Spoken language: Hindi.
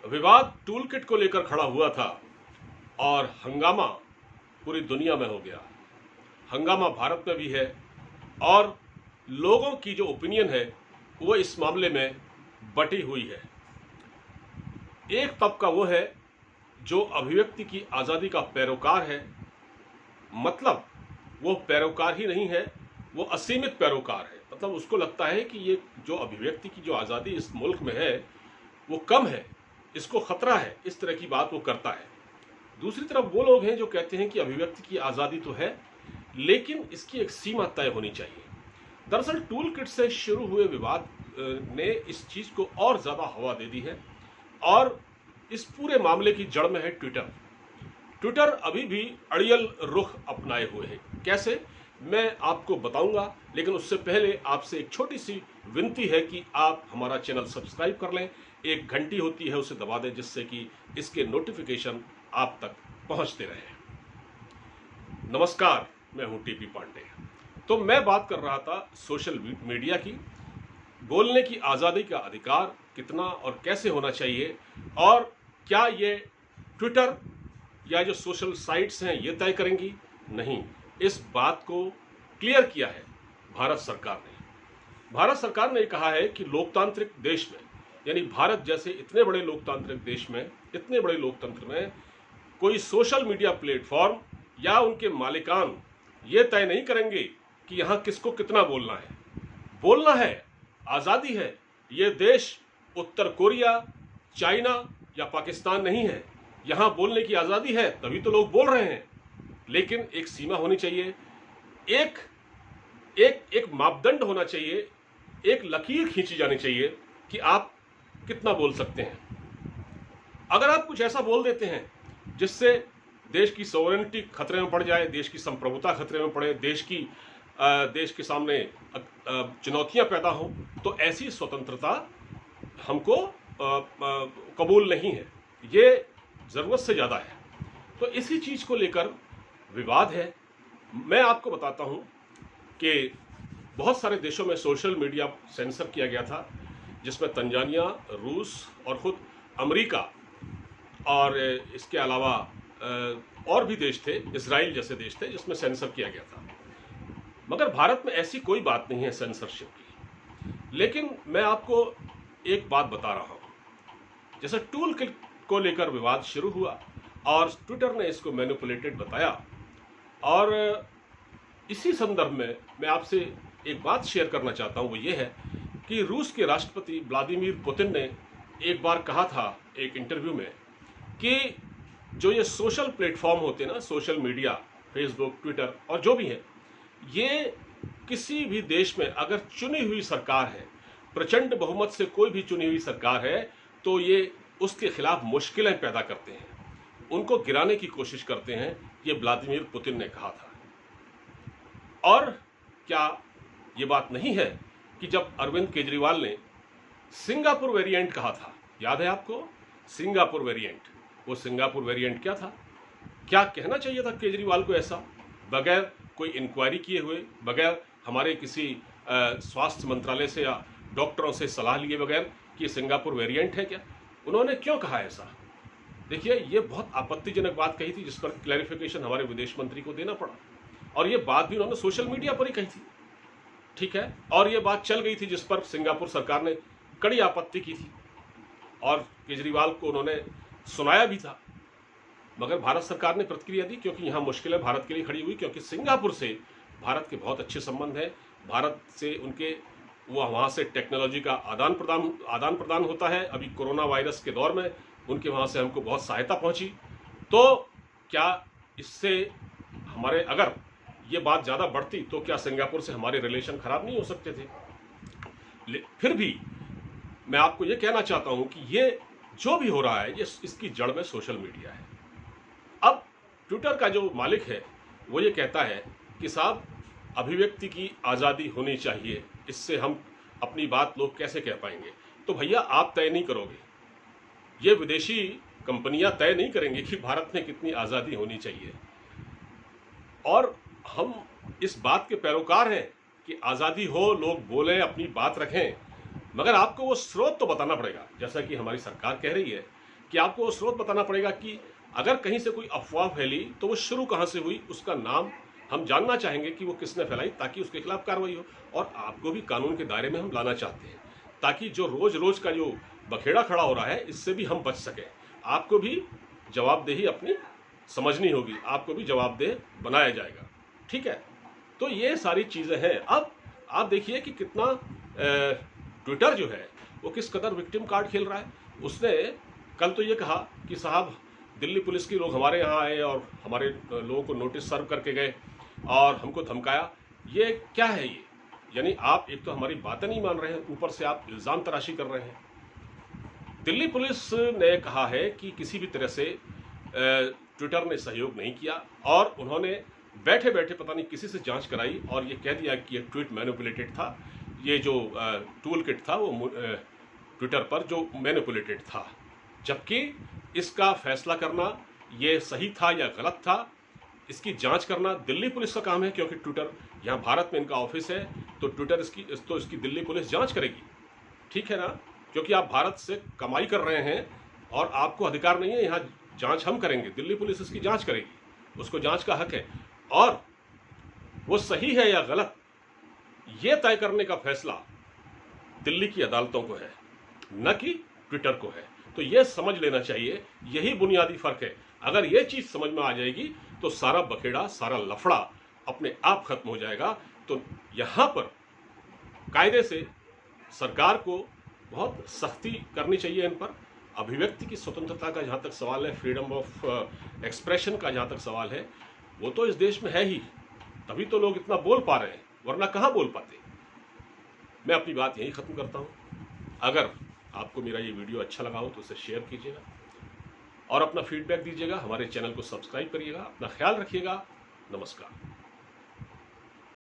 विवाद टूल किट को लेकर खड़ा हुआ था और हंगामा पूरी दुनिया में हो गया। हंगामा भारत में भी है और लोगों की जो ओपिनियन है वो इस मामले में बटी हुई है। एक तबका वो है जो अभिव्यक्ति की आज़ादी का पैरोकार है, मतलब वो पैरोकार ही नहीं है, वो असीमित पैरोकार है। मतलब उसको लगता है कि ये जो अभिव्यक्ति की जो आज़ादी इस मुल्क में है वो कम है, इसको खतरा है, इस तरह की बात वो करता है। दूसरी तरफ वो लोग हैं जो कहते हैं कि अभिव्यक्ति की आज़ादी तो है लेकिन इसकी एक सीमा तय होनी चाहिए। दरअसल टूल किट से शुरू हुए विवाद ने इस चीज़ को और ज़्यादा हवा दे दी है और इस पूरे मामले की जड़ में है ट्विटर। ट्विटर अभी भी अड़ियल रुख अपनाए हुए है। कैसे, मैं आपको बताऊंगा, लेकिन उससे पहले आपसे एक छोटी सी विनती है कि आप हमारा चैनल सब्सक्राइब कर लें। एक घंटी होती है उसे दबा दें जिससे कि इसके नोटिफिकेशन आप तक पहुंचते रहें। नमस्कार, मैं हूं टीपी पांडे। तो मैं बात कर रहा था सोशल मीडिया की, बोलने की आज़ादी का अधिकार कितना और कैसे होना चाहिए और क्या ये ट्विटर या जो सोशल साइट्स हैं ये तय करेंगी। नहीं, इस बात को क्लियर किया है भारत सरकार ने। भारत सरकार ने कहा है कि लोकतांत्रिक देश में, यानी भारत जैसे इतने बड़े लोकतांत्रिक देश में, इतने बड़े लोकतंत्र में कोई सोशल मीडिया प्लेटफॉर्म या उनके मालिकान ये तय नहीं करेंगे कि यहाँ किसको कितना बोलना है। बोलना है, आज़ादी है। ये देश उत्तर कोरिया, चाइना या पाकिस्तान नहीं है। यहाँ बोलने की आज़ादी है, तभी तो लोग बोल रहे हैं, लेकिन एक सीमा होनी चाहिए, एक एक एक मापदंड होना चाहिए, एक लकीर खींची जानी चाहिए कि आप कितना बोल सकते हैं। अगर आप कुछ ऐसा बोल देते हैं जिससे देश की सॉवरेनिटी खतरे में पड़ जाए, देश की संप्रभुता खतरे में पड़े, देश के सामने चुनौतियां पैदा हों, तो ऐसी स्वतंत्रता हमको कबूल नहीं है। ये ज़रूरत से ज़्यादा है। तो इसी चीज़ को लेकर विवाद है। मैं आपको बताता हूँ कि बहुत सारे देशों में सोशल मीडिया सेंसर किया गया था, जिसमें तंजानिया, रूस और ख़ुद अमेरिका और इसके अलावा और भी देश थे, इजराइल जैसे देश थे, जिसमें सेंसर किया गया था। मगर भारत में ऐसी कोई बात नहीं है सेंसरशिप की। लेकिन मैं आपको एक बात बता रहा हूँ, जैसे टूल किट को लेकर विवाद शुरू हुआ और ट्विटर ने इसको मैनिपुलेटेड बताया, और इसी संदर्भ में मैं आपसे एक बात शेयर करना चाहता हूँ। वो ये है कि रूस के राष्ट्रपति व्लादिमीर पुतिन ने एक बार कहा था एक इंटरव्यू में कि जो ये सोशल प्लेटफॉर्म होते हैं ना, सोशल मीडिया, फेसबुक, ट्विटर और जो भी है, ये किसी भी देश में अगर चुनी हुई सरकार है, प्रचंड बहुमत से कोई भी चुनी हुई सरकार है, तो ये उसके खिलाफ मुश्किलें पैदा करते हैं, उनको गिराने की कोशिश करते हैं। ये व्लादिमीर पुतिन ने कहा था। और क्या ये बात नहीं है कि जब अरविंद केजरीवाल ने सिंगापुर वेरिएंट कहा था, याद है आपको, सिंगापुर वेरिएंट, वो सिंगापुर वेरिएंट क्या था? क्या कहना चाहिए था केजरीवाल को ऐसा, बगैर कोई इंक्वायरी किए हुए, बगैर हमारे किसी स्वास्थ्य मंत्रालय से या डॉक्टरों से सलाह लिए बगैर कि ये सिंगापुर वेरिएंट है क्या? उन्होंने क्यों कहा ऐसा? देखिए, ये बहुत आपत्तिजनक बात कही थी, जिस पर क्लैरिफिकेशन हमारे विदेश मंत्री को देना पड़ा, और ये बात भी उन्होंने सोशल मीडिया पर ही कही थी, ठीक है, और ये बात चल गई थी, जिस पर सिंगापुर सरकार ने कड़ी आपत्ति की थी और केजरीवाल को उन्होंने सुनाया भी था। मगर भारत सरकार ने प्रतिक्रिया दी, क्योंकि यहाँ मुश्किलें भारत के लिए खड़ी हुई, क्योंकि सिंगापुर से भारत के बहुत अच्छे संबंध हैं। भारत से उनके वहाँ से टेक्नोलॉजी का आदान प्रदान होता है। अभी कोरोना वायरस के दौर में उनके वहाँ से हमको बहुत सहायता पहुँची। तो क्या इससे हमारे, अगर ये बात ज़्यादा बढ़ती तो क्या सिंगापुर से हमारे रिलेशन ख़राब नहीं हो सकते थे? फिर भी मैं आपको ये कहना चाहता हूँ कि ये जो भी हो रहा है, ये इसकी जड़ में सोशल मीडिया है। अब ट्विटर का जो मालिक है वो ये कहता है कि साहब, अभिव्यक्ति की आज़ादी होनी चाहिए, इससे हम अपनी बात लोग कैसे कह पाएंगे? तो भैया, आप तय नहीं करोगे, ये विदेशी कंपनियां तय नहीं करेंगी कि भारत में कितनी आज़ादी होनी चाहिए। और हम इस बात के पैरोकार हैं कि आज़ादी हो, लोग बोलें, अपनी बात रखें, मगर आपको वो स्रोत तो बताना पड़ेगा। जैसा कि हमारी सरकार कह रही है कि आपको वो स्रोत बताना पड़ेगा कि अगर कहीं से कोई अफवाह फैली तो वो शुरू कहाँ से हुई, उसका नाम हम जानना चाहेंगे कि वो किसने फैलाई, ताकि उसके खिलाफ कार्रवाई हो। और आपको भी कानून के दायरे में हम लाना चाहते हैं, ताकि जो रोज रोज का जो बखेड़ा खड़ा हो रहा है इससे भी हम बच सकें। आपको भी जवाबदेही अपनी समझनी होगी, आपको भी जवाबदेह बनाया जाएगा। ठीक है, तो ये सारी चीज़ें हैं। अब आप देखिए कि कितना ट्विटर जो है वो किस कदर विक्टिम कार्ड खेल रहा है। उसने कल तो ये कहा कि साहब दिल्ली पुलिस के लोग हमारे यहाँ आए और हमारे लोगों को नोटिस सर्व करके गए और हमको धमकाया। ये क्या है ये? यानी आप एक तो हमारी बातें नहीं मान रहे हैं, ऊपर से आप इल्ज़ाम तराशी कर रहे हैं। दिल्ली पुलिस ने कहा है कि किसी भी तरह से ट्विटर ने सहयोग नहीं किया और उन्होंने बैठे बैठे पता नहीं किसी से जांच कराई और ये कह दिया कि ये ट्वीट मैनिपुलेटेड था। ये जो टूल किट था वो ट्विटर पर जो मैनिपुलेटेड था, जबकि इसका फैसला करना ये सही था या गलत था, इसकी जांच करना दिल्ली पुलिस का काम है। क्योंकि ट्विटर यहाँ भारत में इनका ऑफिस है, तो ट्विटर इसकी दिल्ली पुलिस जांच करेगी। ठीक है ना, क्योंकि आप भारत से कमाई कर रहे हैं और आपको अधिकार नहीं है। यहाँ जांच हम करेंगे, दिल्ली पुलिस इसकी जांच करेगी, उसको जांच का हक है। और वो सही है या गलत ये तय करने का फैसला दिल्ली की अदालतों को है, न कि ट्विटर को है। तो ये समझ लेना चाहिए, यही बुनियादी फर्क है। अगर ये चीज समझ में आ जाएगी तो सारा बखेड़ा, सारा लफड़ा अपने आप खत्म हो जाएगा। तो यहां पर कायदे से सरकार को बहुत सख्ती करनी चाहिए इन पर। अभिव्यक्ति की स्वतंत्रता का जहाँ तक सवाल है, फ्रीडम ऑफ एक्सप्रेशन का जहाँ तक सवाल है, वो तो इस देश में है ही, तभी तो लोग इतना बोल पा रहे हैं, वरना कहाँ बोल पाते। मैं अपनी बात यहीं ख़त्म करता हूँ। अगर आपको मेरा ये वीडियो अच्छा लगा हो तो इसे शेयर कीजिएगा और अपना फीडबैक दीजिएगा। हमारे चैनल को सब्सक्राइब करिएगा। अपना ख्याल रखिएगा। नमस्कार।